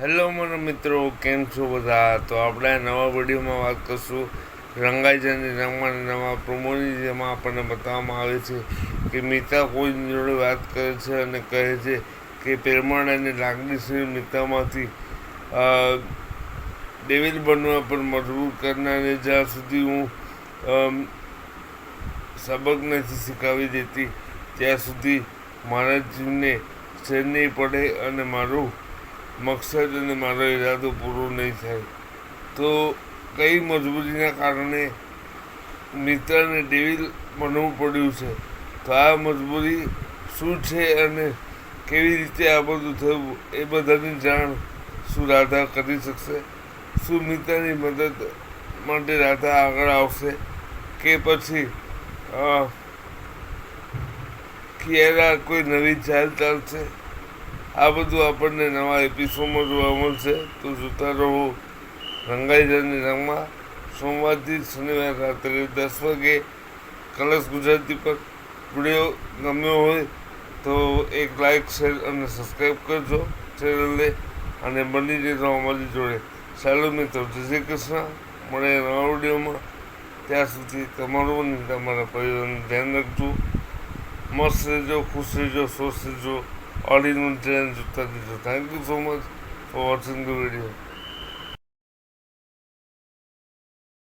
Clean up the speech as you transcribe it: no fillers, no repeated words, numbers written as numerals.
Hello મારા મિત્રો, કેમ છો બધા? તો આપણે નવા વિડીયોમાં વાત કરશું રંગાઈજાની રંગમાં નવા પ્રોમોની, જેમાં આપણને બતાવવામાં આવે છે કે મિતા કોઈની જોડે વાત કરે છે અને કહે છે કે પ્રેમાળ અને લાગણીશીલ મિતામાંથી ડેવિલ બનવા પર મજબૂર કરનારને જ્યાં સુધી હું સબક નથી શીખવી દેતી ત્યાં સુધી મારા જીવને ચેન નહીં પડે અને મારું મકસદ અને મારો ઈરાદો પૂરો નહીં થાય. તો કઈ મજબૂરીના કારણે મિત્રને ડેવિલ બનવું પડ્યું છે? તો આ મજબૂરી શું છે અને કેવી રીતે આ બધું થયું એ બધાની જાણ શું રાધા કરી શકશે? શું મિત્રની મદદ માટે રાધા આગળ આવશે કે પછી કિયારા કોઈ નવી ચાલ ચાલશે? આ બધું આપણને નવા એપિસોડમાં જોવા મળશે. તો જોતા રહો રંગાઈજાની રંગમાં, સોમવારથી શનિવાર રાત્રે 10 વાગે કલર્સ ગુજરાતી પર. વિડીયો ગમ્યો હોય તો એક લાઈક, શેર અને સબસ્ક્રાઈબ કરજો ચેનલને, અને બની રહેજો અમારી જોડે. ચાલો મિત્રો, જય શ્રી કૃષ્ણ. મળે નવા વિડીયોમાં. ત્યાં સુધી તમારું અને તમારા પરિવારનું ધ્યાન રાખજો. મસ્ત રહેજો, ખુશ રહેજો, સ્વસ્થ રહેજો. ઓલ ઇન વન ટ્રેન જોતા રહેજો. Thank you so much for watching the video.